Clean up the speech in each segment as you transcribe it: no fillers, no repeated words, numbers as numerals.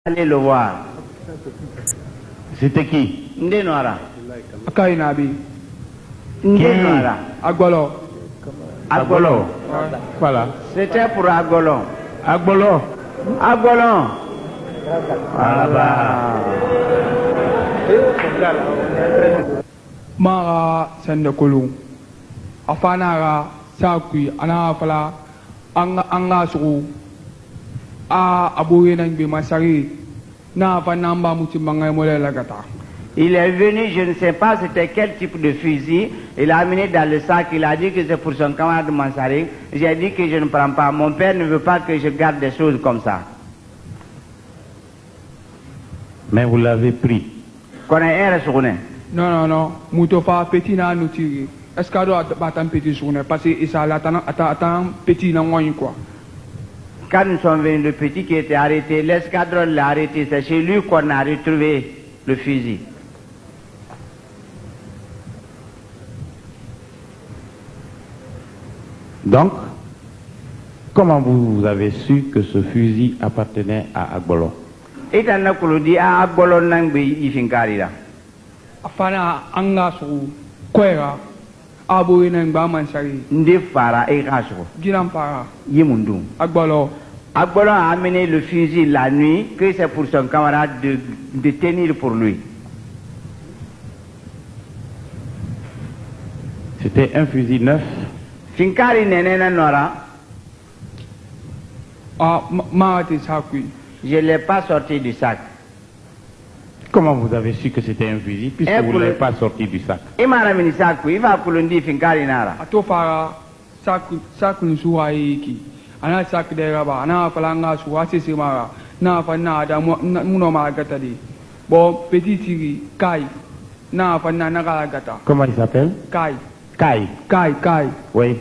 Allez le voir. C'était qui? Ndenora. Akainabi. Ndenora. Agbolo. Agolo. Voilà. C'était pour Agolo. Agbolo. Agolo. Voilà. Mara sende kolu. Afanara sakui ana fala anga su a aboué nangbe masari na fanamba mutimanga mole lagata. Il est venu, je ne sais pas c'était quel type de fusil. Il a amené dans le sac, il a dit que c'est pour son camarade Mansari. J'ai dit que je ne prends pas. Mon père ne veut pas que je garde des choses comme ça. Mais vous l'avez pris. Non. Mutofa petit na nutiri. Est-ce que doit battre petit journée parce que ça attend petit na moyen quoi. Quand nous sommes venus, le petit qui était arrêté, l'escadron l'a arrêté. C'est chez lui qu'on a retrouvé le fusil. Donc, comment vous avez su que ce fusil appartenait à Agbolo? Afana anga su kwera aboué nangba mansari. Ndefara et Racho. Girampara. Yimundum. Agbolo. Agbolo a amené le fusil la nuit, que c'est pour son camarade de tenir pour lui. C'était un fusil neuf. Finkari nenena nora. Je ne l'ai pas sorti du sac. Comment vous avez su que c'était un fusil puisque vous ne l'avez pas sorti du sac? Il va kulundi Finkari nara. Atofara saku suwaiki. Ana sak de raba ana falanga su asisi mara na fanna da muno ma gatadi bon petit tiri kai na fanna na gata. Comment il s'appelle? Kai. Oui.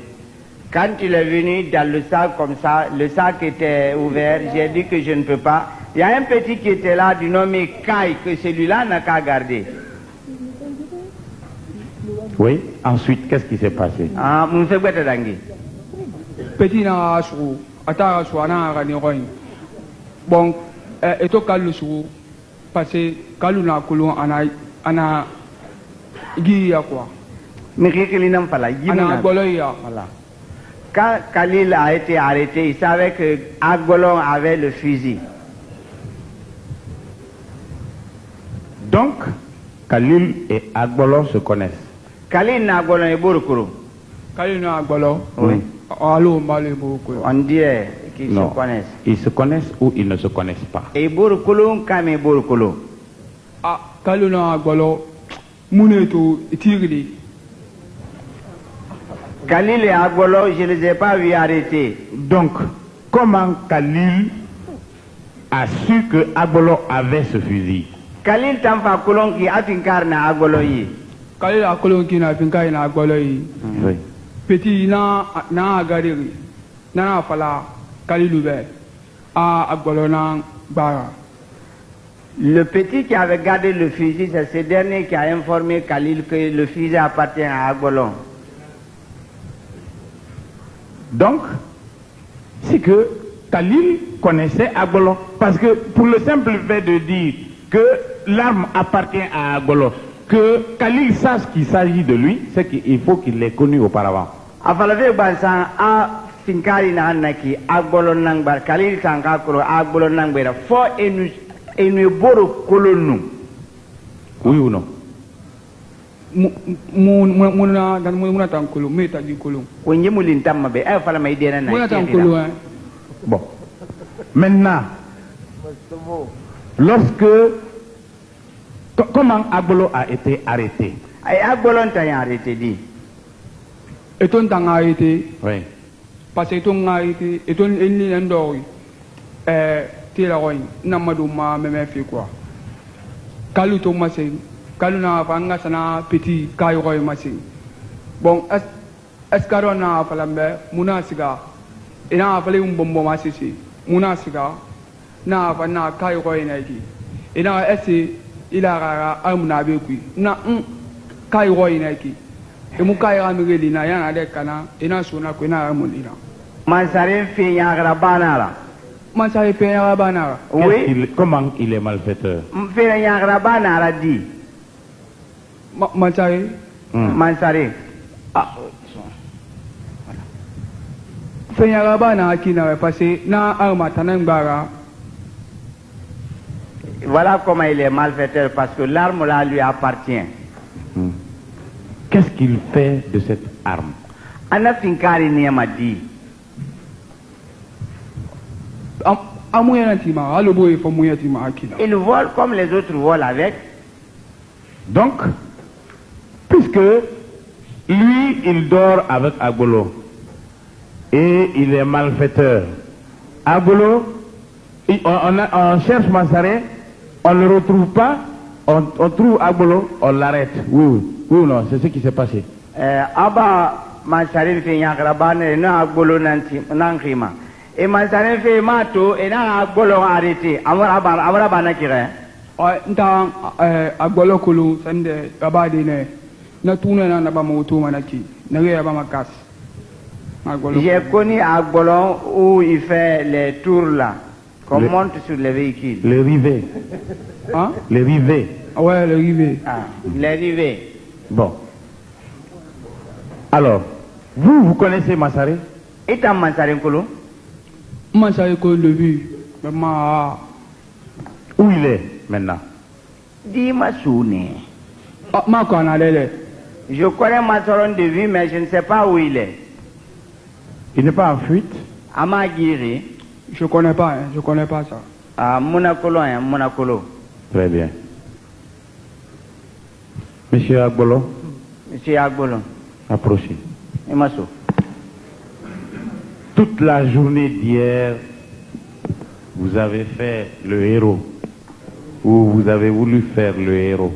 Quand il est venu dans le sac comme ça, le sac était ouvert, j'ai dit que je ne peux pas. Il y a un petit qui était là du nom Kai, que celui-là n'a qu'à garder. Oui. Ensuite, qu'est-ce qui s'est passé? Ah, Petit na su atara su ana rani roin. Bon eto kalu su parce kalu na kulun ana giya quoi. Ana goloya. Voilà. Quand Khalil a été arrêté, il savait que Agbolon avait le fusil. Donc, Khalil et Agbolo se connaissent. Khalil n'a Agbolon et Burukuru. Khalil na Agbolo. Oui. On dirait qu'ils se connaissent. Ils se connaissent ou ils ne se connaissent pas. Et Burukulu, Kame Burukulu. Ah, Khalil na Agbolo. Muneto tirili. Khalil et Agbolo, je ne les ai pas vus arrêter. Donc, comment Khalil a su que Agbolo avait ce fusil? Khalil Tamfa Kolon qui a Finkar na Agbolo yi. Khalil a Kolon qui na Finkar na Agbolo yi. Oui. Petit na agadiri. Na fala Khalil ouvert. A Agbolo na bara. Le petit qui avait gardé le fusil, c'est ce dernier qui a informé Khalil que le fusil appartient à Agbolon. Donc, c'est que Khalil connaissait Agbolo. Parce que pour le simple fait de dire que l'arme appartient à Agbolo, que Khalil sache qu'il s'agit de lui, c'est qu'il faut qu'il l'ait connu auparavant. Finkari na Anaki, Agbolon Nangbar, Khalil Sankakuro, Agbolon Nangbera, fort et nous boro kolonu. Oui ou non? Muna tankulu, meta di kulu. Onye mulintam be, ay fala may dena na. Muna tankulu hein. Bon. Maintenant, comment Agbolo a été arrêté? Ay Agbolon t'a arrêté dit. Et ton t'a arrêté? Oui. Parce que ton arrêté, et ton ennemi endori. Tiraroin, Namadou ma même fait quoi. Kalu to masin, Kalu na fanga sana petit Kairoi masin. Bon, est-ce na falambe, Munasiga, et na falé bombo massisi, Munasiga, na fana Kairoi naiki. Et na essaye, il a amuna bequi, na Kairoi naiki. Et Mukaira Miguelina, yana de cana, et na sona quena amulina. Mansarin fi yagra banara. Masare Pena Banara. Oui. Comment il est malfaiteur? Mfere Yangraba n'a dit. Masare. Mansare. Fenya Bana Kina passé na Armatanambara. Voilà comment il est malfaiteur, parce que l'arme là lui appartient. Qu'est-ce qu'il fait de cette arme? Ana Finkari Niama dit. Il vole comme les autres volent avec. Donc, puisque lui, il dort avec Agbolo et il est malfaiteur, Agbolo, on cherche Mansaré, on ne le retrouve pas, on trouve Agbolo, on l'arrête. Oui ou non, c'est ce qui s'est passé. Aba Mansaré fait Yangrabane, non Agbolo Nankima. Et Mansaré fait Mato, et n'a Agbolo arrêté. Amara Banakire. Nta Agbolo Kulu, Sende, Abadine, Natuna Nabamoto Manaki, Nagaya Bamakas. J'ai connu Agbolo où il fait les tours là, qu'on monte sur les véhicules. Les rivets. Hein? Les rivets. Ouais, le rivet. Ah, les rivets. Bon. Alors, vous connaissez Mansaré? Et t'as Mansaré Kulu? Masare Kulu le vu. Maman. Où il est maintenant? Dis-moi Soune. Je connais Massaron de vue, mais je ne sais pas où il est. Il n'est pas en fuite? À Maguiri. Je connais pas ça. À Monacolo, hein, Monacolo. Très bien. Monsieur Agbolo? Monsieur Agbolo. Approchez. Et Masso. Toute la journée d'hier, vous avez fait le héros. Ou vous avez voulu faire le héros.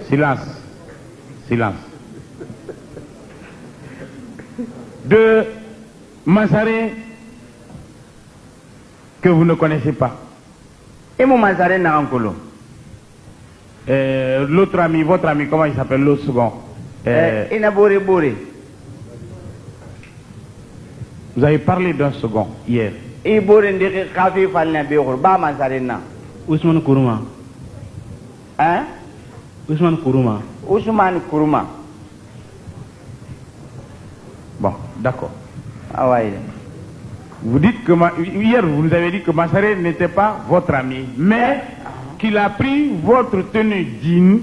Silence. Silence. De Mansaré que vous ne connaissez pas. Et mon Mansaré n'a encore. L'autre ami, votre ami, comment il s'appelle l'autre second? Vous avez parlé d'un second hier. Ousmane Kourouma. Hein? Ousmane Kourouma. Ousmane Kourouma. Bon, d'accord. Ah ouais. Vous dites que hier vous nous avez dit que Mansaré n'était pas votre ami, mais qu'il a pris votre tenue digne,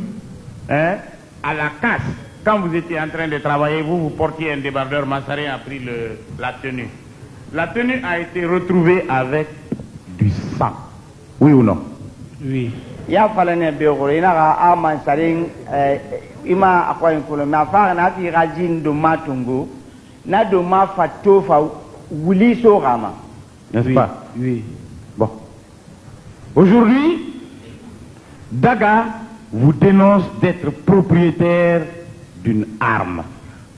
hein, à la casse. Quand vous étiez en train de travailler, vous portiez un débardeur, Mansaré a pris la tenue. La tenue a été retrouvée avec du sang. Oui ou non? Oui. Il y a fallu un bureau, il y a un Mansaré, il m'a accompagné pour le mafar, il y a un de Matungo, il y a un Mafatofa, Wuli Sorama. N'est-ce pas? Oui. Bon. Aujourd'hui, Daga vous dénonce d'être propriétaire d'une arme.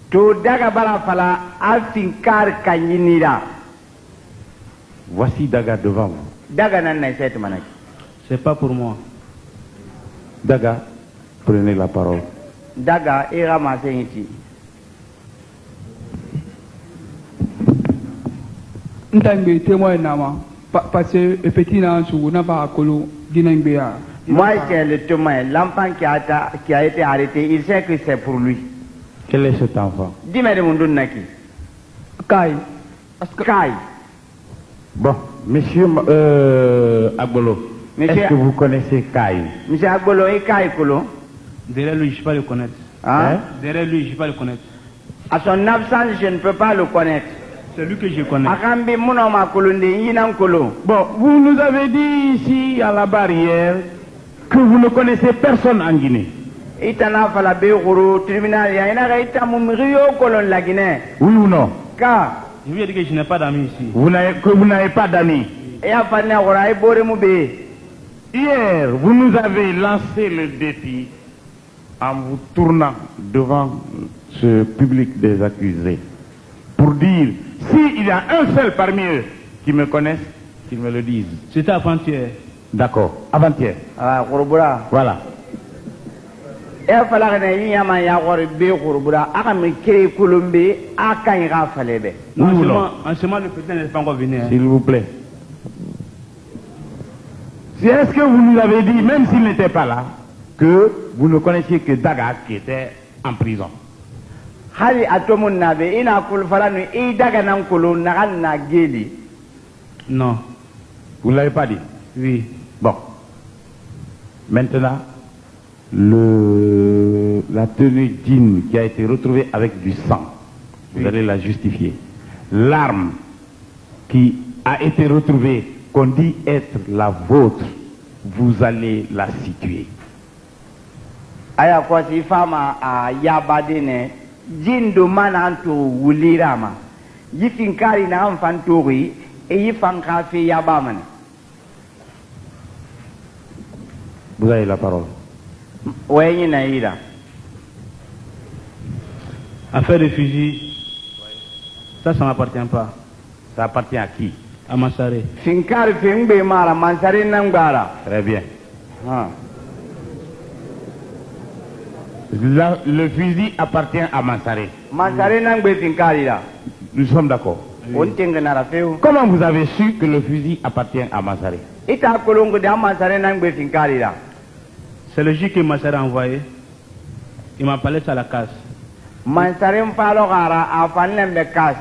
To Daga Balafala, Alfinkar Kanyinira. Voici Daga devant vous. Daga Nanaïset Manak. C'est pas pour moi. Daga, prenez la parole. Daga, et ramassez ici. Ntangbe témoin nama parce que petit n'a sous n'a pas colo dinangbea. Moi c'est le témoin, l'enfant qui a été arrêté, il sait que c'est pour lui. Quel est cet enfant? Dis-moi de mon don naki. Kai. Kai. Bon, monsieur Agbolo, est-ce que vous connaissez Kai? Monsieur Agbolo et Kai Kolo. Derrière lui, je ne peux pas le connaître. Hein? Derrière lui, je ne peux pas le connaître. À son absence, je ne peux pas le connaître. C'est lui que je connais. Bon, vous nous avez dit ici à la barrière que vous ne connaissez personne en Guinée. Oui ou non? Je lui ai dit que je n'ai pas d'amis ici. Que vous n'avez pas d'amis. Hier, vous nous avez lancé le défi en vous tournant devant ce public des accusés pour dire, s'il y a un seul parmi eux qui me connaissent, qu'ils me le disent. C'était avant-hier. D'accord, avant-hier. Ah, voilà. e fala ne yinya ma ya gor be kurbura aka me kire kulumbe aka ira falebe Non, en ce moment, le président n'est pas encore venu. Hein. S'il vous plaît. C'est est-ce que vous nous avez dit, même s'il n'était pas là, que vous ne connaissiez que Daga qui était en prison? hali atomun nabe ina kul falanu I daga nan kulu nagan na geli. Non. Vous ne l'avez pas dit? Oui. Bon. Maintenant, la tenue digne qui a été retrouvée avec du sang, vous allez la justifier. L'arme qui a été retrouvée, qu'on dit être la vôtre, vous allez la situer. Aya kwa si fama a yabadene jindo mananto wulirama yifinkari na amfantori e yifanka fe yabamane. Vous avez la parole. Wenyi na ira. Affaire de fusil, ça ne m'appartient pas. Ça appartient à qui? À Massaré. Finkari fe ngbe mara mansare nangara. Très bien. Ha. Le fusil appartient à Mansaré. Mansare nangbe finkari la. Nous sommes d'accord. On tenga na rafeu. Comment vous avez su que le fusil appartient à Mansaré? Ita kolongo de mansare nangbe finkari la. C'est le juge que Massaré a envoyé. Il m'a parlé ça à la casse. Mansare mpalo gara afanne be kas.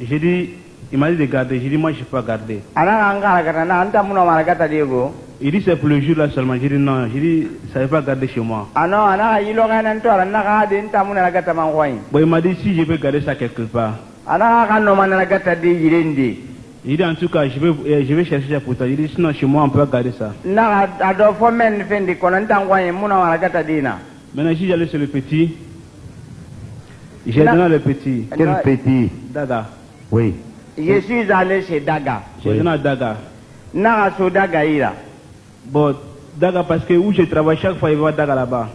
J'ai dit, il m'a dit de garder. J'ai dit, moi je ne peux pas garder. Ana ngara gata na anta muno mara gata diego. Il dit, c'est pour le jour là seulement. J'ai dit, non. J'ai dit, ça ne va pas garder chez moi. Ano ana yilo ngana ntora na ga de nta muno gata mangwai. Bon, il m'a dit, si je peux garder ça quelque part. Ana ga no mana gata de yirendi. Il dit, en tout cas, je vais chercher ça pour toi. Il dit, sinon chez moi on peut pas garder ça. Na ado fo men fendi kono nta ngwai muno mara gata dina. Maintenant, si j'allais sur le petit, j'ai donné le petit. Quel petit? Daga. Oui. Je suis allé chez Daga. J'ai donné à Daga. Na so Daga ira. Bon, Daga, parce que où je travaille, chaque fois, il va Daga là-bas.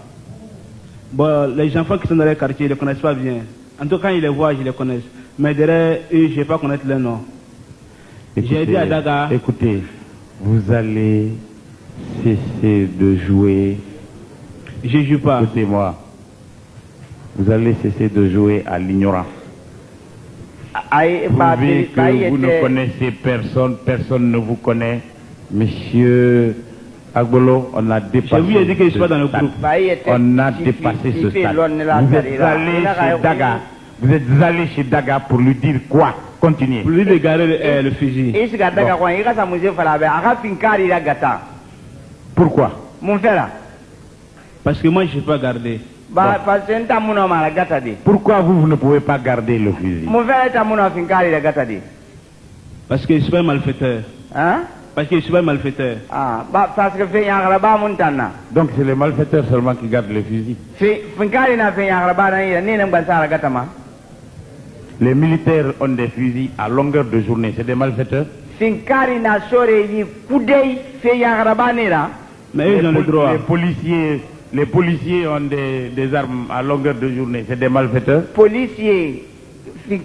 Bon, les enfants qui sont dans les quartiers, ils ne les connaissent pas bien. En tout cas, quand ils les voient, je les connais. Mais derrière eux, je ne vais pas connaître leur nom. J'ai dit à Daga... Écoutez, vous allez cesser de jouer. Je ne joue pas. Écoutez-moi. Vous allez cesser de jouer à l'ignorant. Prouvez que vous ne connaissez personne, personne ne vous connaît. Monsieur Agbolo, on a dépassé. Je lui ai dit que je suis pas dans le groupe. On a dépassé ce stade. Vous êtes allé chez Daga. Vous êtes allé chez Daga pour lui dire quoi? Continuez. Pour lui de garder le fusil. Pourquoi? Mon frère. Parce que moi je ne peux pas garder. Pourquoi vous ne pouvez pas garder le fusil? Parce que je suis pas un malfaiteur. Hein? Parce que je suis pas un malfaiteur. Ah, parce que fait un montana. Donc c'est les malfaiteurs seulement qui gardent le fusil. Les militaires ont des fusils à longueur de journée, c'est des malfaiteurs. Mais eux, ils ont le droit. Les policiers ont des armes à longueur de journée, c'est des malfaiteurs. Policiers, il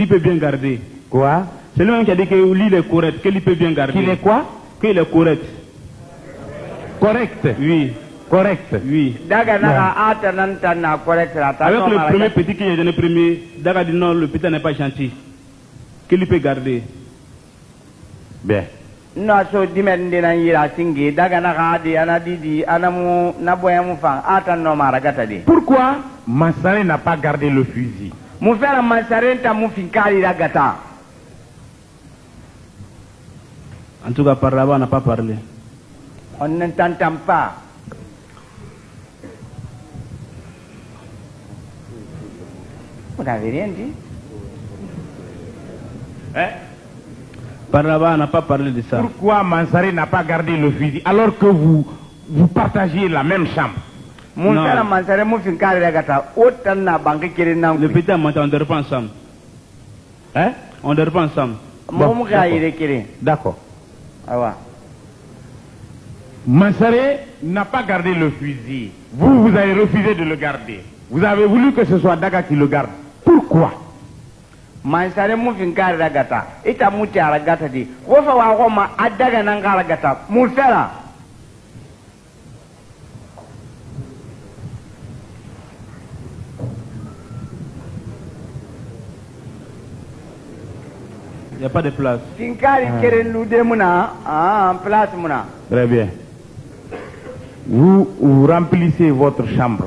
peut bien garder. Quoi? C'est lui-même qui a dit que lui est correct, qu'il peut bien garder. Qu'il est quoi? Qu'il est correct. Correct? Oui. Correct? Oui. Avec le premier petit qui est donné premier, Daga dit non, le petit n'est pas gentil. Qu'il peut garder. Bien. No so dimendina yira singi daga na gadi anadidi anamu naboya mufang atan no maragata di. Pourquoi Mansaré n'a pas gardé le fusil? Mon frère Mansaré ta mufinkari ragata. En tout cas par là-bas on n'a pas parlé. On n'entend pas. Vous n'avez rien dit? Hein? Par là-bas, on n'a pas parlé de ça. Pourquoi Mansaré n'a pas gardé le fusil alors que vous partagez la même chambre? Mon frère Mansaré mufinkari ragata. Autant na banque qui est dans le petit matin, on ne dort pas ensemble. Hein? On ne dort pas ensemble. Bon, d'accord. Mansaré n'a pas gardé le fusil. Vous avez refusé de le garder. Vous avez voulu que ce soit Daga qui le garde. Pourquoi? Mansare mufinkari ragata. Ita muti ragata di. Wofa wa goma adaga nanga ragata. Mufera. Il n'y a pas de place. Finkari Kereloude Mouna, en place Mouna. Très bien. Vous remplissez votre chambre.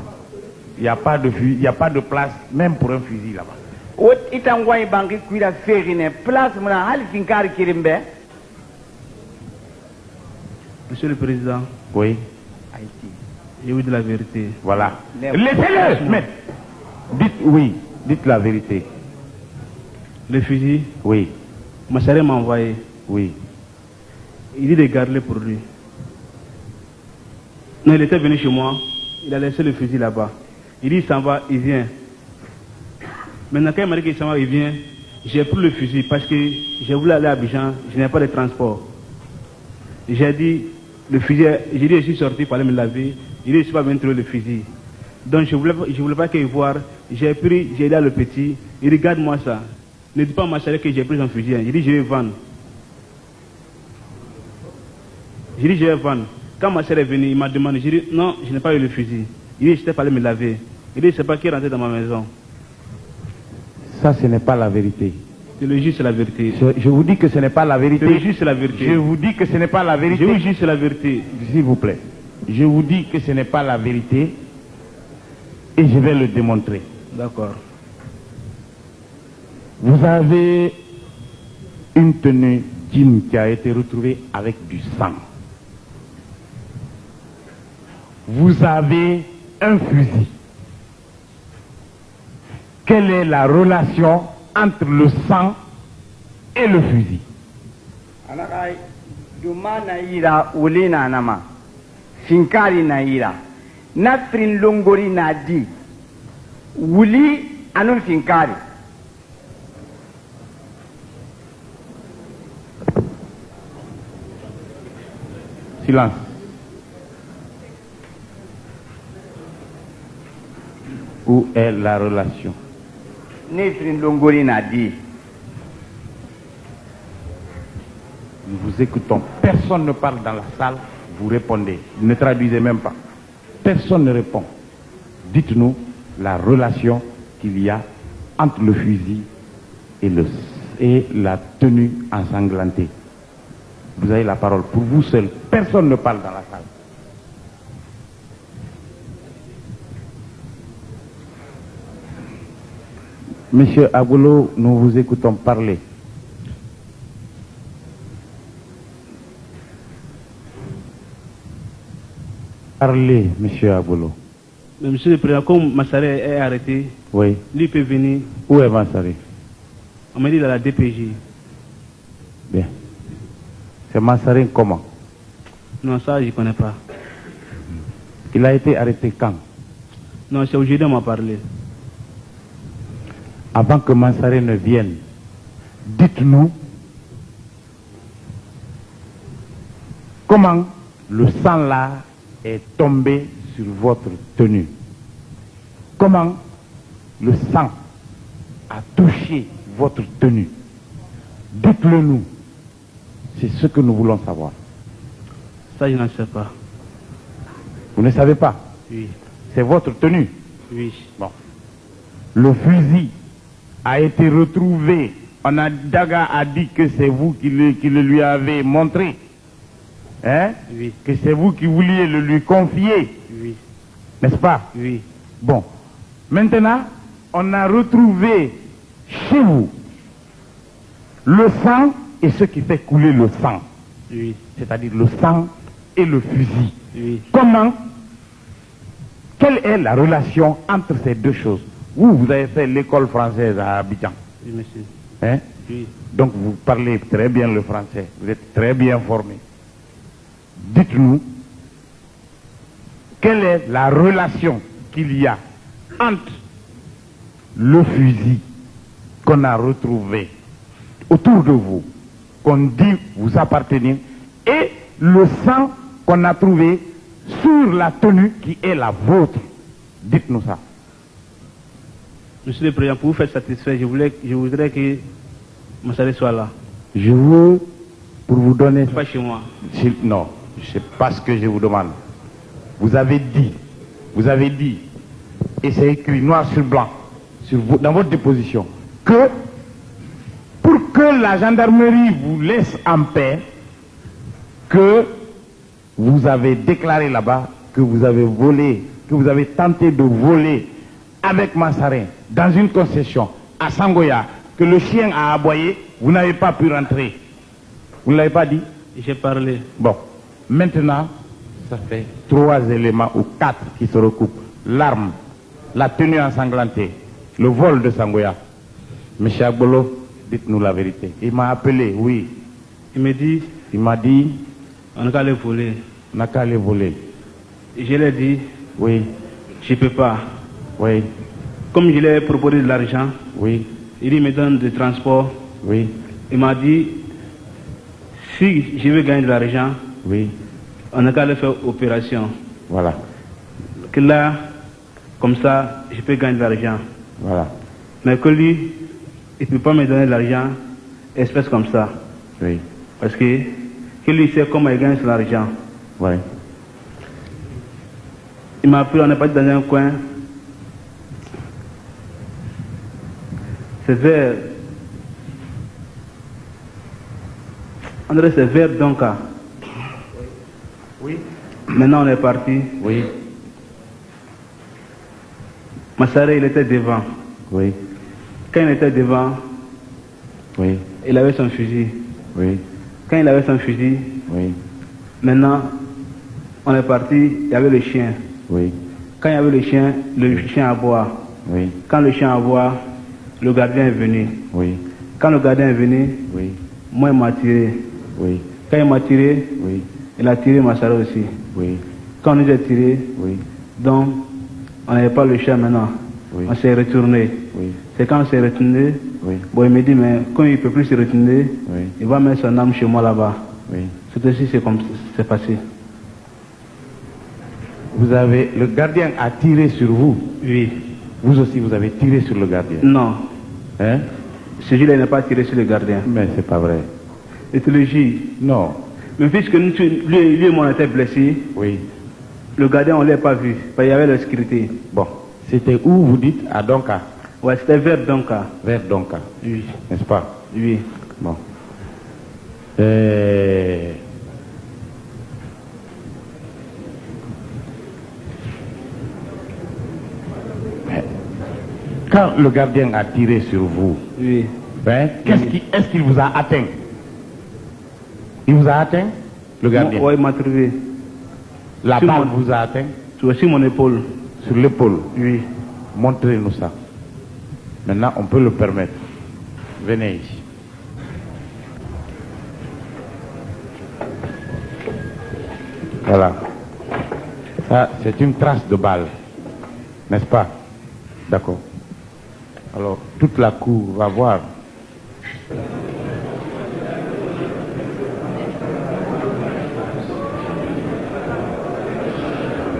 Il n'y a pas de place, même pour un fusil là-bas. Ot itangwai banki kuira ferine place Mouna, hal Finkari Kerimbe. Monsieur le Président, Oui. je vous dis la vérité. Voilà. Laissez-le. Mais dites oui. Dites la vérité. Le fusil, Oui. Massaré m'a envoyé. Oui. Il dit de garder pour lui. Non, il était venu chez moi. Il a laissé le fusil là-bas. Il dit il s'en va, il vient. Maintenant, quand il m'a dit qu'il s'en va, il vient. J'ai pris le fusil parce que j'ai voulu aller à Abidjan. Je n'ai pas de transport. J'ai dit, le fusil, j'ai dit, je suis sorti pour aller me laver. Il dit, je ne suis pas venu trouver le fusil. Donc, je voulais pas qu'il voie. J'ai pris, j'ai dit à le petit, il regarde moi ça. Ne dis pas à ma chérie que j'ai pris son fusil. Il dit, je vais vendre. J'ai dit, je vais vendre. Quand ma chérie est venue, il m'a demandé, j'ai dit, non, je n'ai pas eu le fusil. Il dit, je n'étais pas allé me laver. Il dit, c'est pas qui est rentré dans ma maison. Ça, ce n'est pas la vérité. C'est le juste, c'est la vérité. Je vous dis que ce n'est pas la vérité. C'est le juste, c'est la vérité. Je vous dis que ce n'est pas la Je vérité. vous dis, c'est la vérité. S'il vous plaît. Je vous dis que ce n'est pas la vérité. Et je vais le démontrer. D'accord. Vous avez une tenue jean qui a été retrouvée avec du sang. Vous avez un fusil. Quelle est la relation entre le sang et le fusil? Anakai Duma Naira Ulina Nama Finkari Naira Nafrin Longori Nadi Wuli Anun Finkari. Silence. Où est la relation? Nefrin Longori Nadi. Nous vous écoutons. Personne ne parle dans la salle. Vous répondez. Vous ne traduisez même pas. Personne ne répond. Dites-nous la relation qu'il y a entre le fusil et la tenue ensanglantée. Vous avez la parole pour vous seul. Personne ne parle dans la salle. Monsieur Agolo, nous vous écoutons parler. Parlez, monsieur Agolo. Mais monsieur le Président, comme Massaré est arrêté, Oui. lui peut venir. Où est Mansari? On m'a dit dans la DPJ. Bien. C'est Mansari comment? Non, ça, je ne connais pas. Il a été arrêté quand? Non, c'est aujourd'hui qu'on m'a parlé. Avant que Mansari ne vienne, dites-nous comment le sang là est tombé sur votre tenue. Comment le sang a touché votre tenue. Dites-le nous. C'est ce que nous voulons savoir. Ça, je n'en sais pas. Vous ne savez pas? Oui. C'est votre tenue. Oui. Bon. Le fusil a été retrouvé. Daga a dit que c'est vous qui le lui avez montré. Hein? Oui. Que c'est vous qui vouliez le lui confier. Oui. N'est-ce pas? Oui. Bon. Maintenant, on a retrouvé chez vous le sang et ce qui fait couler le sang. Oui. C'est-à-dire le sang et le fusil. Oui. Comment? Quelle est la relation entre ces deux choses? Vous avez fait l'école française à Abidjan. Oui, monsieur. Hein? Oui. Donc vous parlez très bien le français. Vous êtes très bien formé. Dites-nous, quelle est la relation qu'il y a entre le fusil qu'on a retrouvé autour de vous, qu'on dit vous appartenir, et le sang qu'on a trouvé sur la tenue qui est la vôtre? Dites-nous ça. Monsieur le Président, pour vous faire satisfaire, je voudrais que Massaré soit là. Je veux, pour vous donner... Pas chez moi. Non, je sais pas ce que je vous demande. Vous avez dit, et c'est écrit noir sur blanc, dans votre déposition, que pour que la gendarmerie vous laisse en paix, que vous avez déclaré là-bas que vous avez volé, que vous avez tenté de voler avec Mansarin dans une concession à Sangoya, que le chien a aboyé, vous n'avez pas pu rentrer. Vous ne l'avez pas dit? J'ai parlé. Bon, maintenant, ça fait 3 éléments ou 4 qui se recoupent. L'arme, la tenue ensanglantée, le vol de Sangoya. Monsieur Agbolo, dites-nous la vérité. Il m'a appelé, oui. Il m'a dit, on n'a qu'à les voler. On n'a qu'à les voler. Je lui ai dit, oui. Je ne peux pas. Oui. Comme je lui ai proposé de l'argent, oui. Il me donne du transport. Oui. Il m'a dit, si je veux gagner de l'argent, oui. On n'a qu'à le faire opération. Voilà. Que là, comme ça, je peux gagner de l'argent. Voilà. Mais que lui, il ne peut pas me donner de l'argent, espèce comme ça. Oui. Parce que lui sait comment il gagne son argent. Oui. Il m'a appris, on est parti dans un coin. C'est vers. André, c'est vers Donka. Oui. Maintenant, on est parti. Oui. Massaré, il était devant. Oui. Quand il était devant, oui. Il avait son fusil. Oui. Quand il avait son fusil, oui. Maintenant, on est parti, il y avait le chien. Oui. Quand il y avait le chien aboie. Oui. Quand le chien aboie, le gardien est venu. Oui. Quand le gardien est venu, oui. Moi il m'a tiré. Oui. Quand il m'a tiré, oui. Il a tiré Massaro aussi. Oui. Quand on nous a tiré, oui. Donc on n'avait pas le chien maintenant. Oui. On s'est retourné. Oui. C'est quand on s'est retourné, oui. Bon, il me dit, mais quand il ne peut plus se retourner, oui. Il va mettre son âme chez moi là-bas. Oui. C'est aussi comme c'est passé. Le gardien a tiré sur vous? Oui. Vous aussi, vous avez tiré sur le gardien? Non. Hein? Celui-là n'a pas tiré sur le gardien. Mais c'est pas vrai. Et tu le dis? Non. Mais puisque lui et moi on était blessés, oui. Le gardien on ne l'a pas vu, parce qu'il y avait la sécurité. Bon. C'était où vous dites? À Donka? Ouais, c'était vers Donka. Vers Donka? Oui. N'est-ce pas? Oui. Bon. Quand le gardien a tiré sur vous, oui. Ben, est-ce qu'il vous a atteint? Il vous a atteint, le gardien? Oui, il m'a trouvé. La balle vous a atteint? Sur mon épaule. Sur l'épaule? Oui. Montrez-nous ça. Maintenant, on peut le permettre. Venez ici. Voilà. Ça, c'est une trace de balle. N'est-ce pas? D'accord. Alors, toute la cour va voir.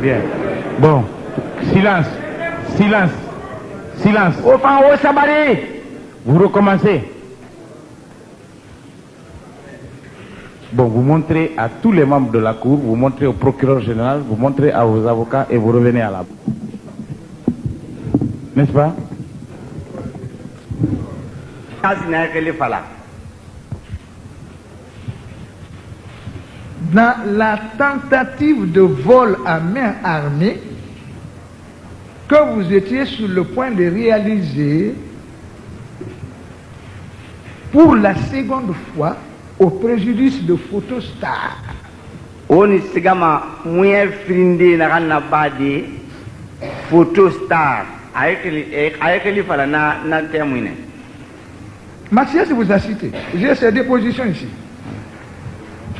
Bien. Bon. Silence. Silence. Silence. Au Sabari. Vous recommencez. Bon, vous montrez à tous les membres de la cour, vous montrez au procureur général, vous montrez à vos avocats et vous revenez à la... N'est-ce pas? Dans la tentative de vol à main armée que vous étiez sur le point de réaliser pour la seconde fois au préjudice de Photostar. Oni sigama mouye frinde na kana badi Photostar ayekeli fala na témoin. Mathias vous a cité. J'ai ces dépositions ici.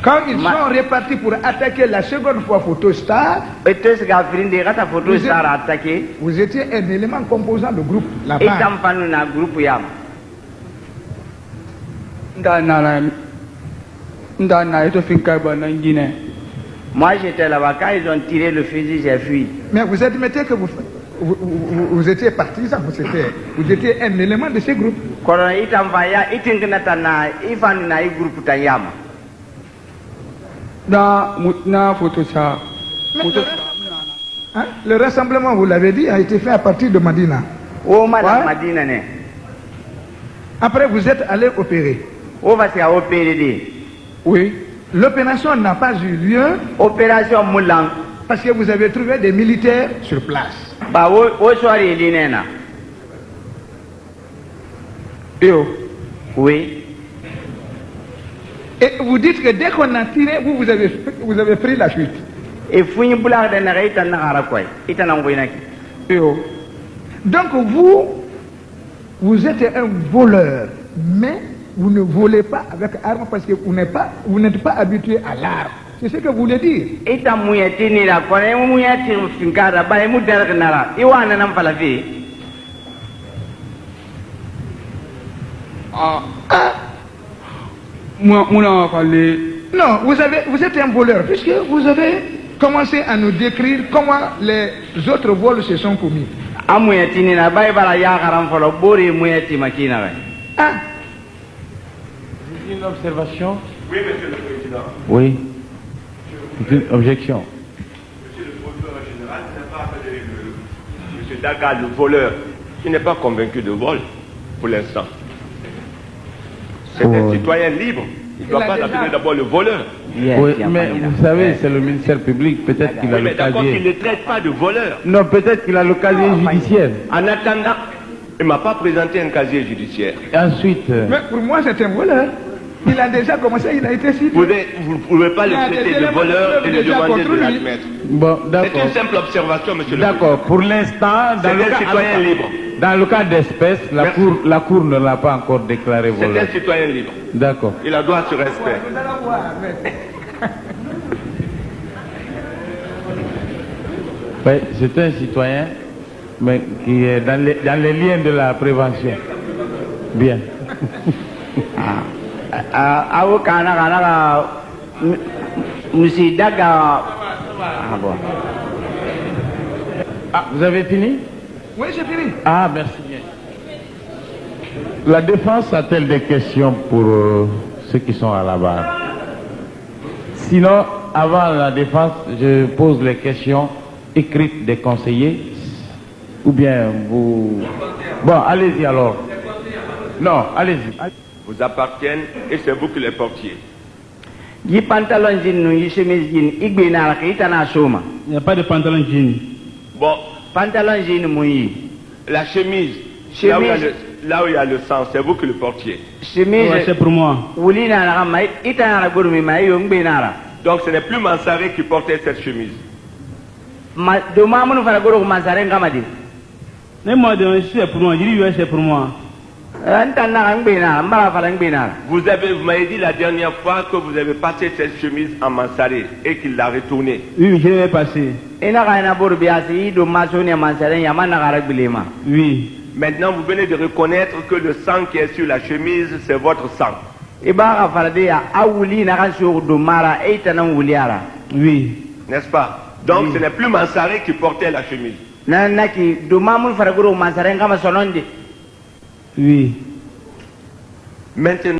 Quand ils sont repartis pour attaquer la seconde fois Photostar, vous étiez un élément composant du groupe là-bas. Moi j'étais là-bas, quand ils ont tiré le fusil, j'ai fui. Mais vous admettez que vous étiez partisan, vous étiez un élément de ce groupe. Hein? Le rassemblement, vous l'avez dit, a été fait à partir de Madina. Oh, madame Madina. Après, vous êtes allé opérer. O va se ka opérer de. Oui. L'opération n'a pas eu lieu Opération mulang. parce que vous avez trouvé des militaires sur place. Ba o soirée linena. Yo. Oui. Et vous dites que dès qu'on a tiré, vous avez pris la fuite. Et fouille boulard de na ita na gara koy. Ita na ngoy nak. Yo. Donc vous êtes un voleur, mais vous ne volez pas avec arme parce que vous n'êtes pas habitué à l'arme. C'est ce que vous voulez dire. Ita muyati ni la kone muyati finkara ba mu der nara. Iwana nam fala fi. Moi, on a parlé. Non, vous êtes un voleur, puisque vous avez commencé à nous décrire comment les autres vols se sont commis. Amuyati ni na ba bala ya garam folo bori muyati makina ba. Ah, Une observation? Oui, Monsieur le Président. Oui. Une objection. Monsieur le procureur général, je n'ai pas appelé Monsieur Daga le voleur. Je n'ai pas convaincu de vol pour l'instant. C'est un citoyen libre. Il ne doit pas appeler d'abord le voleur. Oui, mais vous savez, c'est le ministère public, peut-être qu'il a Oui, le mais d'accord qu'il casier. ne traite pas de voleur. Non, peut-être qu'il a le casier judiciaire. En attendant, il ne m'a pas présenté un casier judiciaire. Ensuite, mais pour moi c'est un voleur. Il a déjà commencé, il a été cité. Vous ne pouvez pas le traiter de voleur et le demander de l'admettre. bon, C'est d'accord. une simple observation, Monsieur le D'accord. Pour l'instant, C'est un citoyen libre. dans le cas d'espèce, Merci. la cour ne l'a pas encore déclaré C'est voleur. un citoyen libre. D'accord. Il a droit à ce respect. Nous allons voir, mais- Oui, c'est un citoyen, mais qui est dans les liens de la prévention. Bien. Awo kana ka Monsieur Daga. Ah bon. Ah, vous avez fini? Oui, j'ai fini. Ah, merci bien. La défense a-t-elle des questions pour ceux qui sont à la barre? Sinon, avant la défense, je pose les questions écrites des conseillers. Ou bien vous... Bon, allez-y alors. Non, allez-y. Vous appartiennent et c'est vous qui les portiez. Yi pantalon jin nu yi chemise jin igbe na la kita na soma. Il n'y a pas de pantalon jean. Bon, Pantalon jin mu yi. la chemise, Chemise. là où il y a le sang, c'est vous qui le portiez. Ouais, Chemise c'est pour moi. wuli na la mai ita na la gurumi mai yo ngbe na la. Donc ce n'est plus Mansaré qui portait cette chemise. Ma do ma munu fara goro masare ngama di. Mais moi, c'est pour moi. Je dis, ouais, c'est pour moi. Anta na ngbe na mbara fara ngbe na. Vous m'avez dit la dernière fois que vous avez passé cette chemise en Mansaré et qu'il l'a retournée. Oui, je l'ai passé. Ina ka na boru biasi do maso ne masare yama na gara bilema. Oui. Maintenant, vous venez de reconnaître que le sang qui est sur la chemise, c'est votre sang. Iba ka fara de ya awuli na ka so do mara eita na wuliara. Oui. N'est-ce pas? Donc ce n'est plus Mansaré qui portait la chemise. Na naki do ma mun fara goro masare ngama sonondi. Oui. Maintenant,